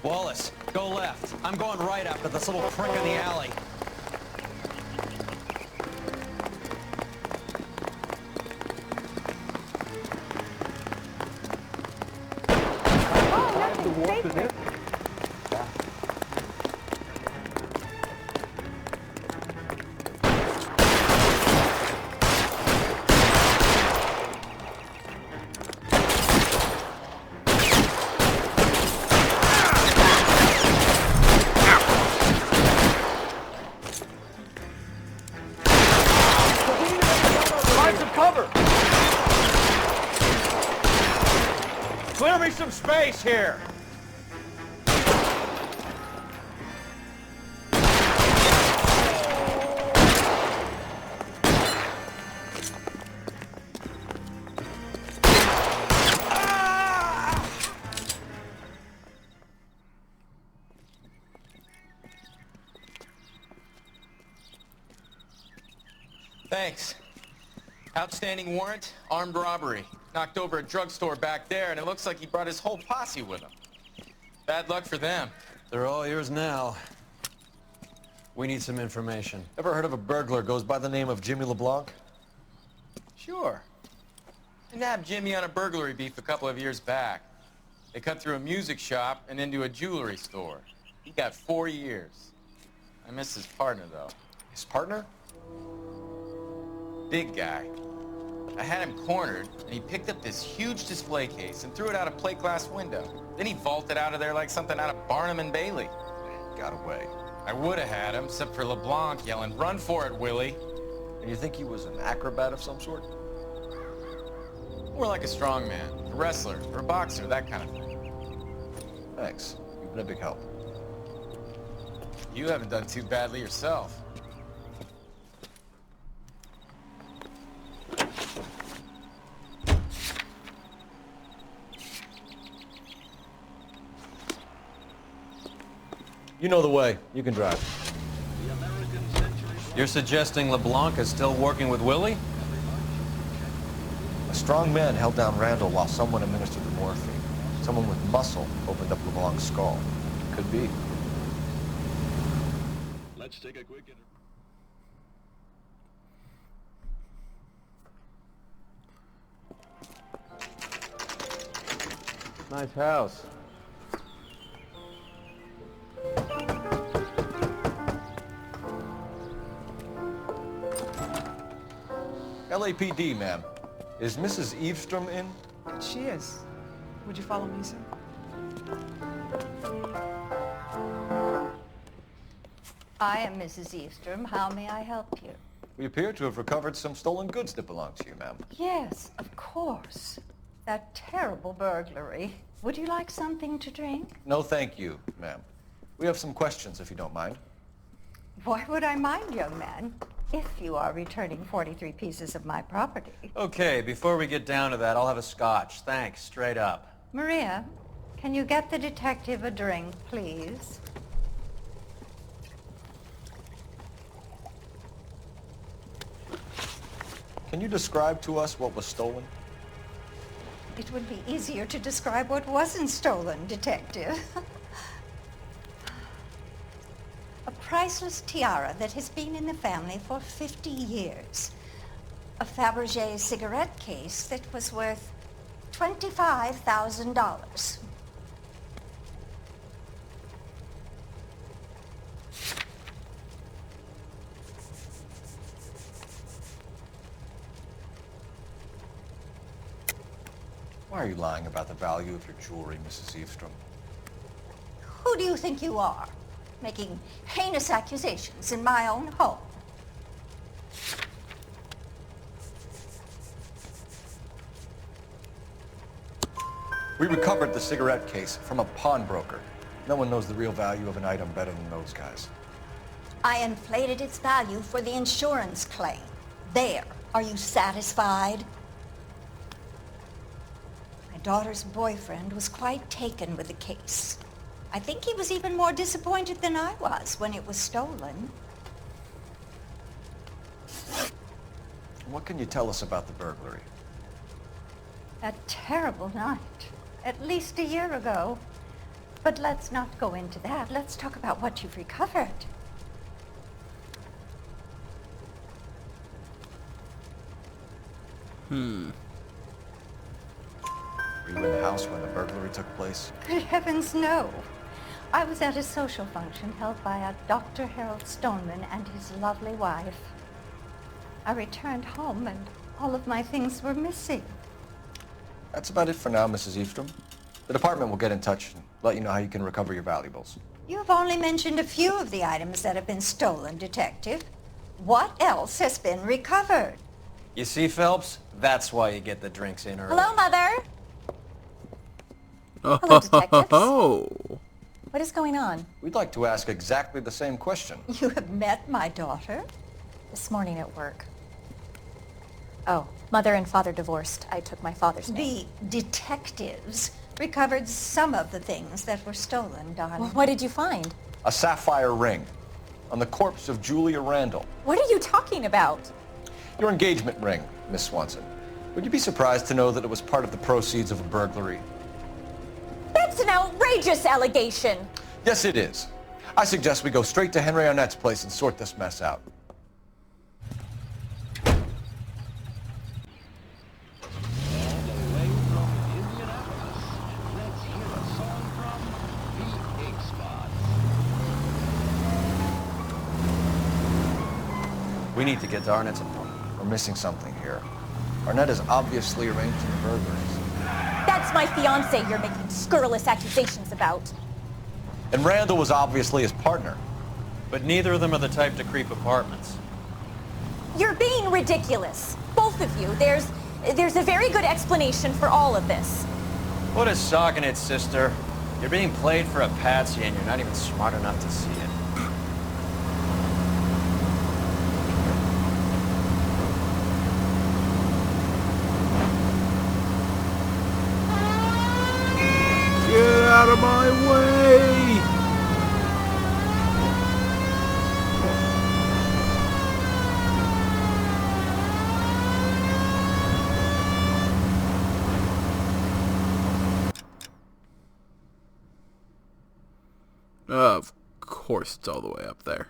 Wallace, go left. I'm going right after this little prick in the alley. Find some cover. Clear me some space here. Thanks. Outstanding warrant, armed robbery. Knocked over a drugstore back there, and it looks like he brought his whole posse with him. Bad luck for them. They're all yours now. We need some information. Ever heard of a burglar goes by the name of Jimmy LeBlanc? Sure. I nabbed Jimmy on a burglary beef a couple of years back. They cut through a music shop and into a jewelry store. He got 4 years. I miss his partner, though. His partner? Big guy. I had him cornered, and he picked up this huge display case and threw it out a plate glass window. Then he vaulted out of there like something out of Barnum and Bailey. Got away. I would have had him, except for LeBlanc yelling, "Run for it, Willie!" And you think he was an acrobat of some sort? More like a strongman, a wrestler, or a boxer, that kind of thing. Thanks. You've been a big help. You haven't done too badly yourself. You know the way. You can drive. You're suggesting LeBlanc is still working with Willie? A strong man held down Randall while someone administered the morphine. Someone with muscle opened up LeBlanc's skull. Could be. Let's take a quick Nice house. LAPD, ma'am. Is Mrs. Eavestrom in? She is. Would you follow me, sir? I am Mrs. Eavestrom. How may I help you? We appear to have recovered some stolen goods that belong to you, ma'am. Yes, of course. That terrible burglary. Would you like something to drink? No, thank you, ma'am. We have some questions, if you don't mind. Why would I mind, young man, if you are returning 43 pieces of my property? Okay, before we get down to that, I'll have a scotch. Thanks, straight up. Maria, can you get the detective a drink, please? Can you describe to us what was stolen? It would be easier to describe what wasn't stolen, Detective. A priceless tiara that has been in the family for 50 years. A Fabergé cigarette case that was worth $25,000. Why are you lying about the value of your jewelry, Mrs. Eavestrom? Who do you think you are, making heinous accusations in my own home? We recovered the cigarette case from a pawnbroker. No one knows the real value of an item better than those guys. I inflated its value for the insurance claim. There. Are you satisfied? My daughter's boyfriend was quite taken with the case. I think he was even more disappointed than I was when it was stolen. What can you tell us about the burglary? A terrible night. At least a year ago. But let's not go into that. Let's talk about what you've recovered. Were you in the house when the burglary took place? Good heavens, no. I was at a social function held by a Dr. Harold Stoneman and his lovely wife. I returned home and all of my things were missing. That's about it for now, Mrs. Eastrom. The department will get in touch and let you know how you can recover your valuables. You've only mentioned a few of the items that have been stolen, Detective. What else has been recovered? You see, Phelps? That's why you get the drinks in early. Hello, Mother. Hello, detectives. Oh. What is going on? We'd like to ask exactly the same question. You have met my daughter? This morning at work. Oh, Mother and Father divorced. I took my father's name. The detectives recovered some of the things that were stolen, darling. Well, what did you find? A sapphire ring on the corpse of Julia Randall. What are you talking about? Your engagement ring, Miss Swanson. Would you be surprised to know that it was part of the proceeds of a burglary? That's an outrageous allegation. Yes, it is. I suggest we go straight to Henry Arnett's place and sort this mess out. We need to get to Arnett's apartment. We're missing something here. Arnett is obviously arranging the burglaries. That's my fiancé you're making scurrilous accusations about. And Randall was obviously his partner. But neither of them are the type to creep apartments. You're being ridiculous. Both of you. There's a very good explanation for all of this. What is socking it, sister? You're being played for a patsy and you're not even smart enough to see it. Get out of my way! Of course it's all the way up there.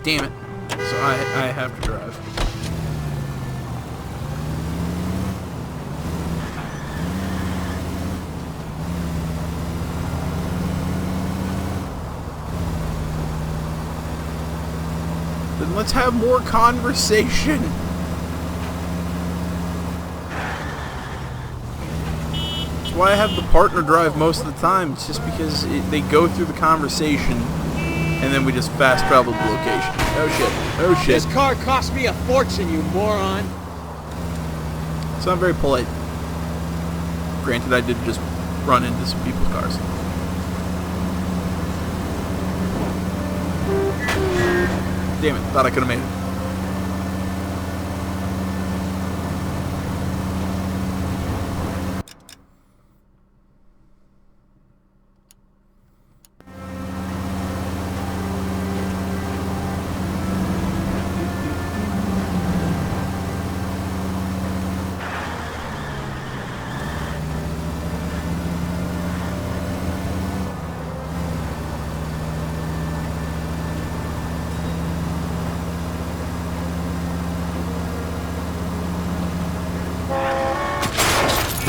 Damn it. So I have to drive. Then let's have more conversation. That's why I have the partner drive most of the time. It's just because they go through the conversation and then we just fast travel to the location. Oh shit. Oh shit. This car cost me a fortune, you moron. It's not very polite. Granted, I did just run into some people's cars. Damn it, thought I could have made it.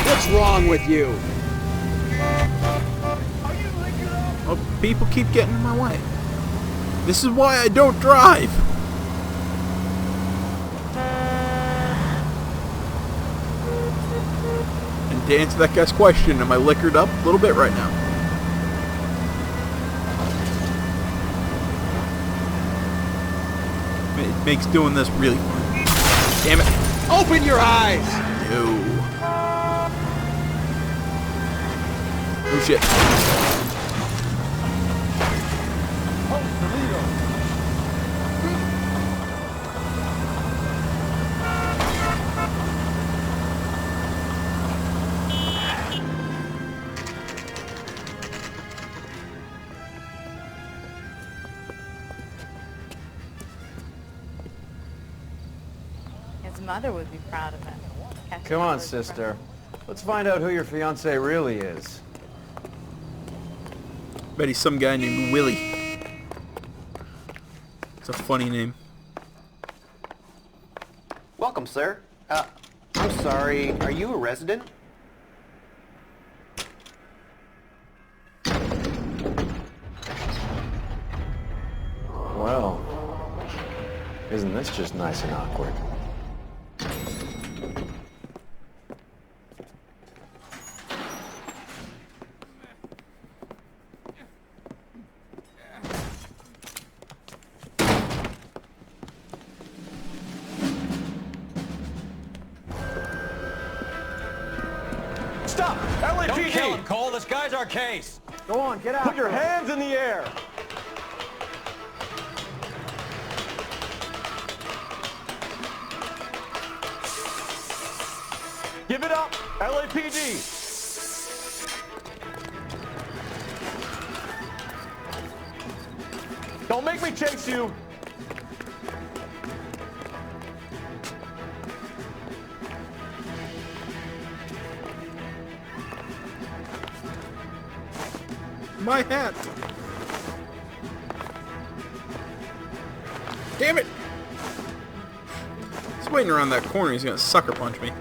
What's wrong with you? Well, people keep getting in my way. This is why I don't drive. And to answer that guy's question, am I liquored up a little bit right now? It makes doing this really fun. Damn it. Open your eyes! No. Oh shit. His mother would be proud of him. Catching Come on, birds sister. Let's find out who your fiance really is. Bet he's some guy named Willie. It's a funny name. Welcome, sir. I'm sorry, are you a resident? Well, isn't this just nice and awkward? Stop! LAPD! Don't kill him, Cole. This guy's our case. Go on, get out. Put your hands in the air! Give it up, LAPD! Don't make me chase you! My hat! Damn it! He's waiting around that corner. He's gonna sucker punch me.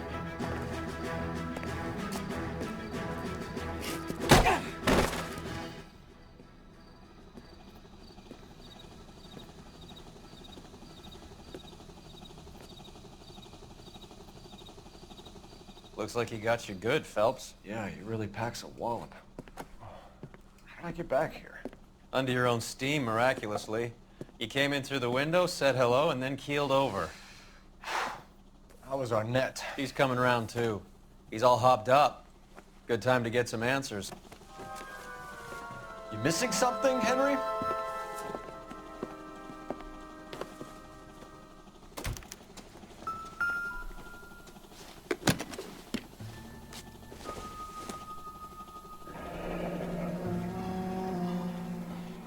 Looks like he got you good, Phelps. Yeah, he really packs a wallop. How did I get back here? Under your own steam, miraculously. You came in through the window, said hello, and then keeled over. How was our net? He's coming around, too. He's all hopped up. Good time to get some answers. You missing something, Henry?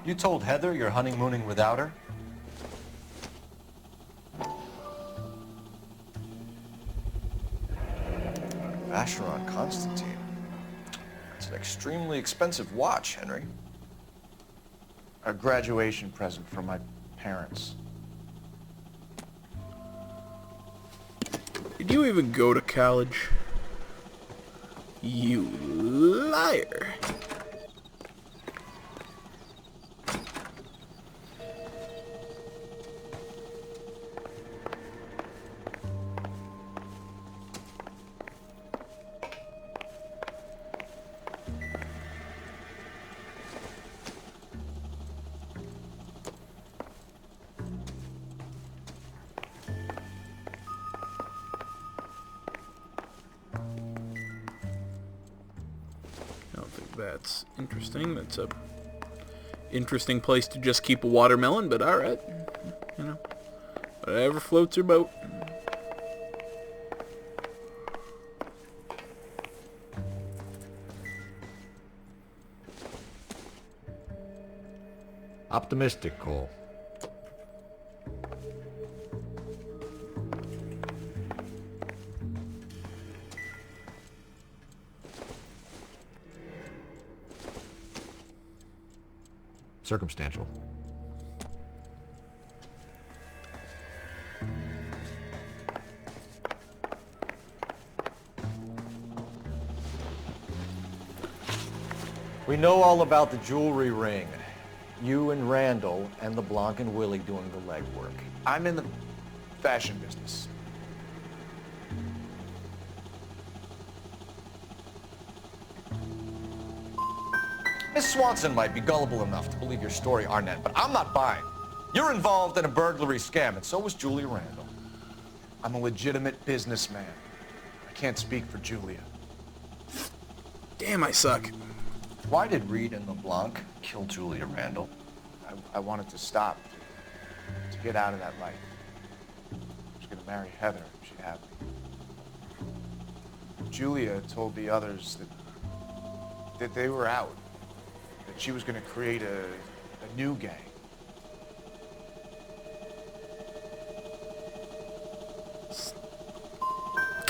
You told Heather you're honeymooning without her? Vacheron Constantine. It's an extremely expensive watch, Henry. A graduation present from my parents. Did you even go to college? You liar. That's interesting. That's a interesting place to just keep a watermelon, but alright. You know, whatever floats your boat. Optimistic, Cole. Circumstantial. We know all about the jewelry ring. You and Randall and LeBlanc and Willie doing the legwork. I'm in the fashion business. Miss Swanson might be gullible enough to believe your story, Arnett, but I'm not buying. You're involved in a burglary scam, and so was Julia Randall. I'm a legitimate businessman. I can't speak for Julia. Damn, I suck. Why did Reed and LeBlanc kill Julia Randall? I wanted to stop, to get out of that life. I was going to marry Heather if she'd have me. Julia told the others that they were out, that she was going to create a new gang.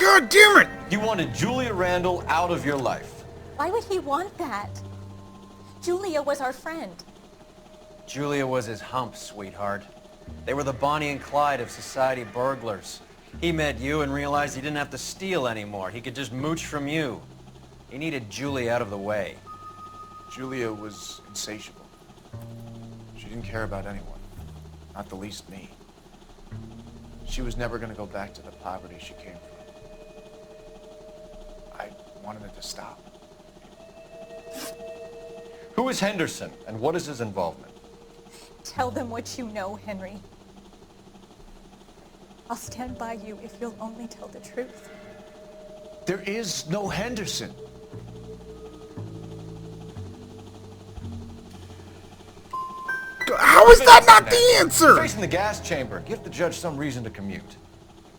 God damn it! You wanted Julia Randall out of your life. Why would he want that? Julia was our friend. Julia was his hump, sweetheart. They were the Bonnie and Clyde of society burglars. He met you and realized he didn't have to steal anymore. He could just mooch from you. He needed Julia out of the way. Julia was insatiable. She didn't care about anyone, not the least me. She was never going to go back to the poverty she came from. I wanted it to stop. Who is Henderson, and what is his involvement? Tell them what you know, Henry. I'll stand by you if you'll only tell the truth. There is no Henderson. How is that not the answer? Facing the gas chamber. Give the judge some reason to commute.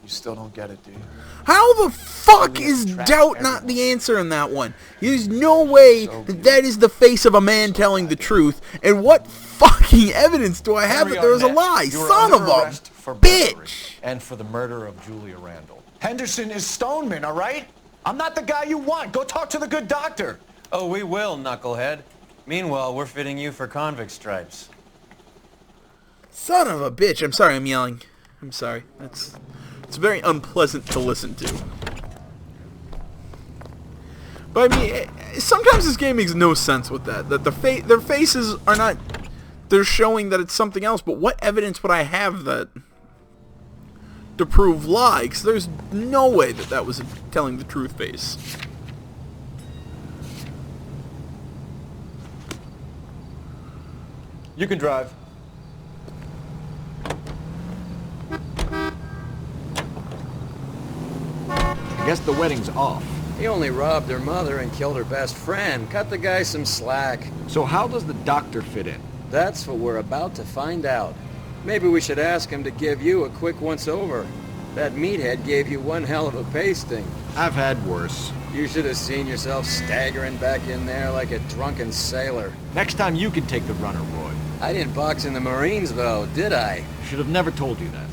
You still don't get it, do you? How the fuck is doubt not the answer in that one? There's no way that that is the face of a man telling the truth. And what fucking evidence do I have that there was a lie? Son of a bitch! And for the murder of Julia Randall. Henderson is Stoneman, all right? I'm not the guy you want. Go talk to the good doctor. Oh, we will, knucklehead. Meanwhile, we're fitting you for convict stripes. Son of a bitch. I'm sorry I'm yelling. I'm sorry. It's very unpleasant to listen to. But I mean, sometimes this game makes no sense with that. That their faces are not... They're showing that it's something else, but what evidence would I have that... to prove lie? Because there's no way that that was a telling the truth face. You can drive. I guess the wedding's off. He only robbed her mother and killed her best friend. Cut the guy some slack. So how does the doctor fit in? That's what we're about to find out. Maybe we should ask him to give you a quick once-over. That meathead gave you one hell of a pasting. I've had worse. You should have seen yourself staggering back in there like a drunken sailor. Next time you can take the runner, Roy. I didn't box in the Marines, though, did I? Should have never told you that.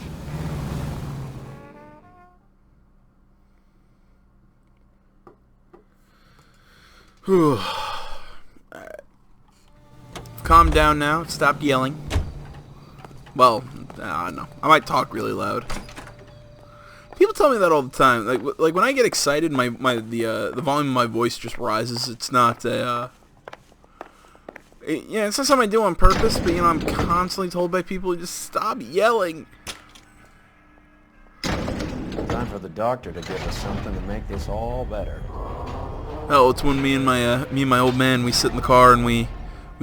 Whew. Alright. Calm down now. Stop yelling. Well, I don't know. I might talk really loud. People tell me that all the time. Like when I get excited, the volume of my voice just rises. It's not a it's not something I do on purpose, but I'm constantly told by people to just stop yelling. Time for the doctor to give us something to make this all better. Hell, it's when me and my old man, we sit in the car and we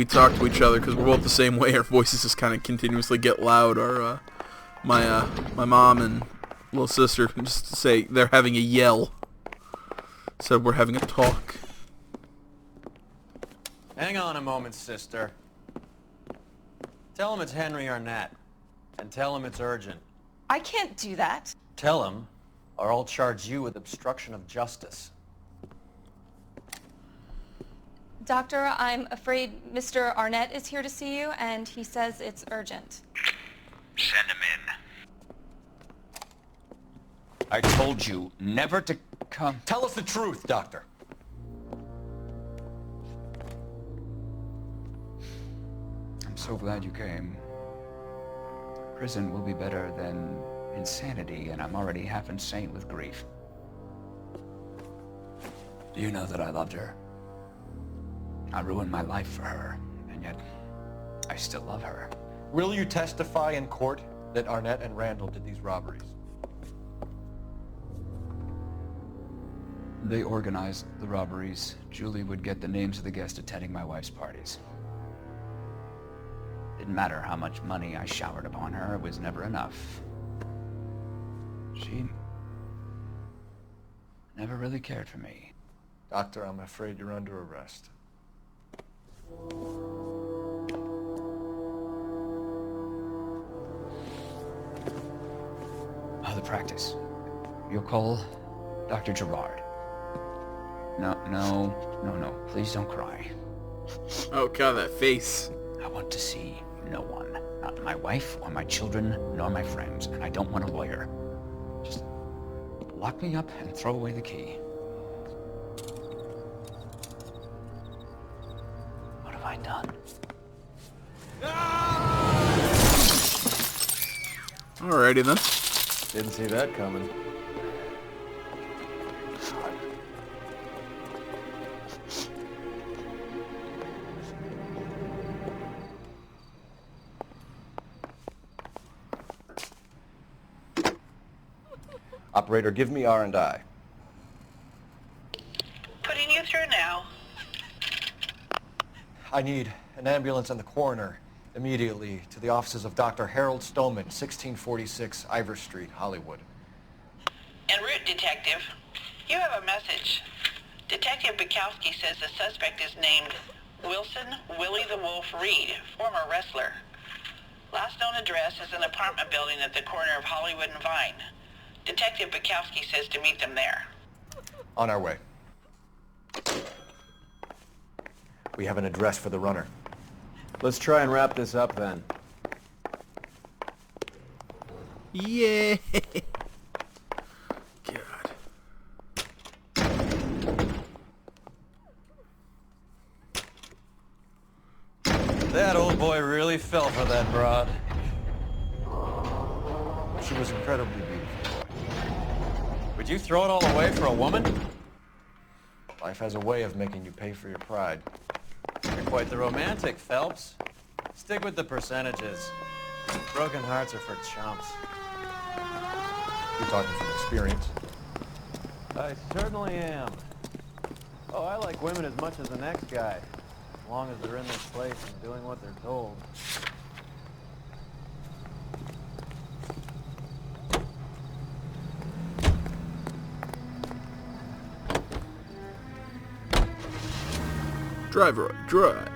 talk to each other because we're both the same way. Our voices just kind of continuously get loud. Our my mom and little sister just say they're having a yell. So we're having a talk. Hang on a moment, sister. Tell him it's Henry Arnett. And tell him it's urgent. I can't do that. Tell him, or I'll charge you with obstruction of justice. Doctor, I'm afraid Mr. Arnett is here to see you, and he says it's urgent. Send him in. I told you never to come. Tell us the truth, Doctor. I'm so glad you came. Prison will be better than insanity, and I'm already half insane with grief. Do you know that I loved her? I ruined my life for her, and yet I still love her. Will you testify in court that Arnett and Randall did these robberies? They organized the robberies. Julie would get the names of the guests attending my wife's parties. Didn't matter how much money I showered upon her, it was never enough. She never really cared for me. Doctor, I'm afraid you're under arrest. The practice. You'll call Dr. Gerard. No. Please don't cry. Oh god, that face. I want to see no one. Not my wife or my children, nor my friends. And I don't want a lawyer. Just Lock me up and throw away the key. What have I done? Alrighty then. Didn't see that coming. Operator, give me R&I. Putting you through now. I need an ambulance and the coroner immediately to the offices of Dr. Harold Stoneman, 1646 Ivor Street, Hollywood. En route, Detective. You have a message. Detective Bukowski says the suspect is named Wilson Willie the Wolf Reed, former wrestler. Last known address is an apartment building at the corner of Hollywood and Vine. Detective Bukowski says to meet them there. On our way. We have an address for the runner. Let's try and wrap this up then. Yeah. That old boy really fell for that broad. She was incredibly beautiful. Would you throw it all away for a woman? Life has a way of making you pay for your pride. You're quite the romantic, Phelps. Stick with the percentages. Broken hearts are for chumps. You're talking from experience. I certainly am. Oh, I like women as much as the next guy. As long as they're in their place and doing what they're told. Driver, drive.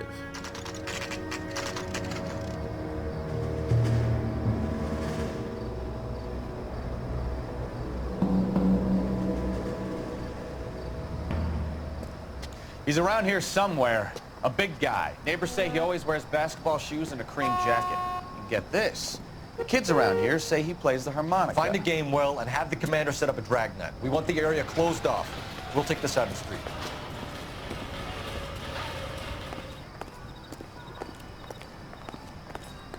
He's around here somewhere. A big guy. Neighbors say he always wears basketball shoes and a cream jacket. And get this. The kids around here say he plays the harmonica. Find a game well and have the commander set up a dragnet. We want the area closed off. We'll take this side of the street.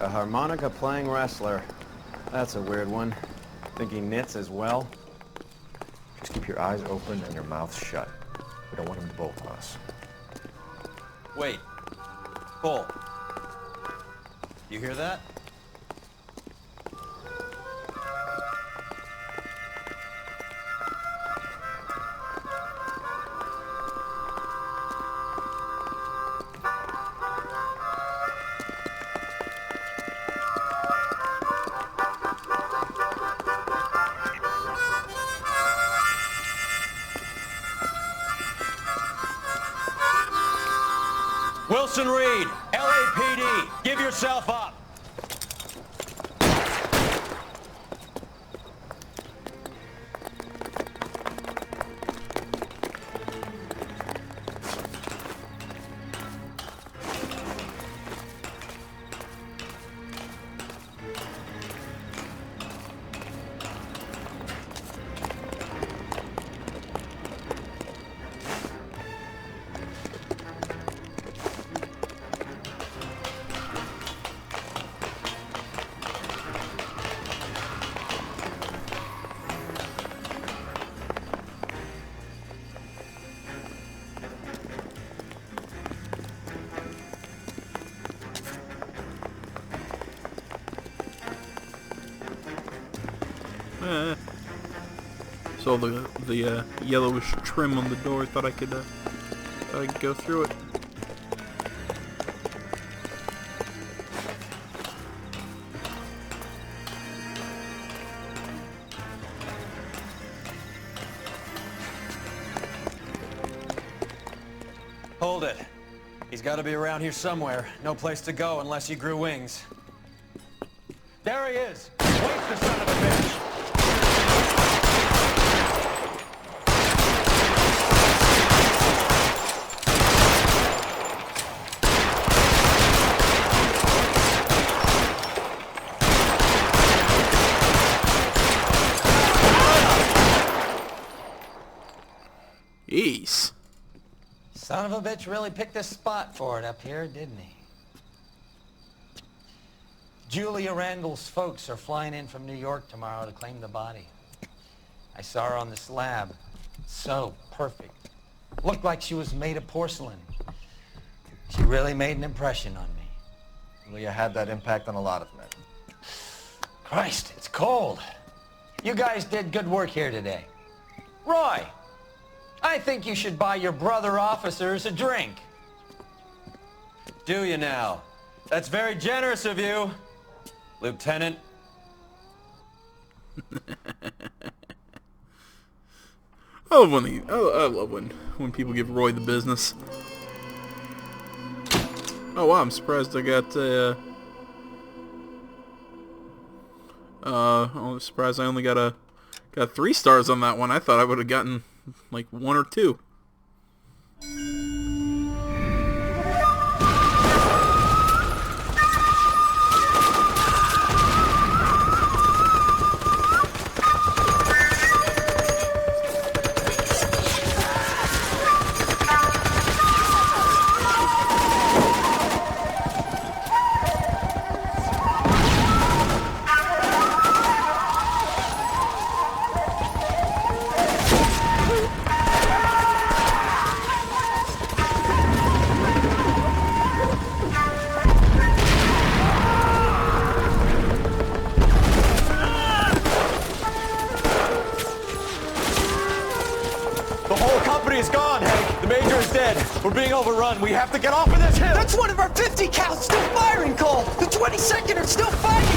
A harmonica playing wrestler. That's a weird one. Think he knits as well? Just keep your eyes open and your mouth shut. We don't want him to bolt on us. Wait. Cole. You hear that? Wilson Reed, LAPD, give yourself up. Saw the yellowish trim on the door. Thought I could go through it. Hold it. He's got to be around here somewhere. No place to go unless he grew wings. There he is! Waste the son of a bitch! Jeez. Son of a bitch really picked a spot for it up here, didn't he? Julia Randall's folks are flying in from New York tomorrow to claim the body. I saw her on the slab. So perfect. Looked like she was made of porcelain. She really made an impression on me. Julia had that impact on a lot of men. Christ, it's cold. You guys did good work here today. Roy, I think you should buy your brother officers a drink. Do you now? That's very generous of you, Lieutenant. I love when people give Roy the business. Oh wow, I'm surprised I got I'm surprised I only got 3 stars on that one. I thought I would have gotten like 1 or 2. We're being overrun. We have to get off of this hill. That's one of our 50 cows still firing, Cole. The 22nd are still fighting.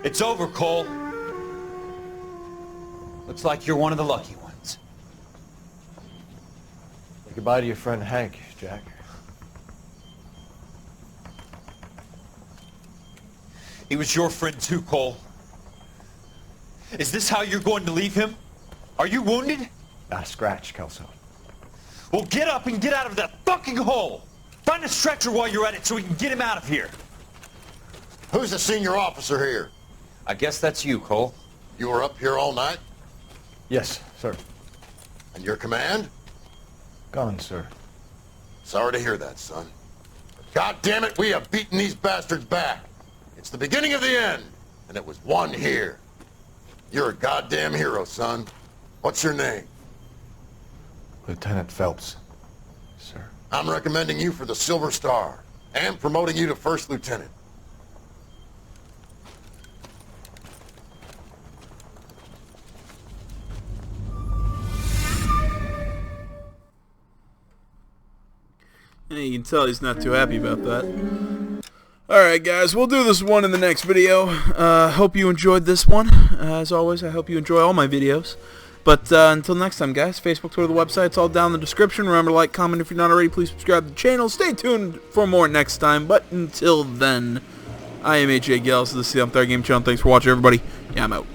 It's over, Cole. Looks like you're one of the lucky ones. Say goodbye to your friend Hank, Jack. He was your friend too, Cole. Is this how you're going to leave him? Are you wounded? Not a scratch, Kelso. Well, get up and get out of that fucking hole! Find a stretcher while you're at it so we can get him out of here. Who's the senior officer here? I guess that's you, Cole. You were up here all night? Yes, sir. And your command? Gone, sir. Sorry to hear that, son. God damn it, we have beaten these bastards back. It's the beginning of the end, and it was won here. You're a goddamn hero, son. What's your name? Lieutenant Phelps, sir. I'm recommending you for the Silver Star, and promoting you to First Lieutenant. Yeah, you can tell he's not too happy about that. Alright guys, we'll do this one in the next video. Hope you enjoyed this one. As always, I hope you enjoy all my videos. But until next time guys, Facebook, Twitter, the website, it's all down in the description. Remember to like, comment if you're not already. Please subscribe to the channel. Stay tuned for more next time. But until then, I am AJ Gales. This is the Third Game Channel. Thanks for watching everybody. Yeah, I'm out.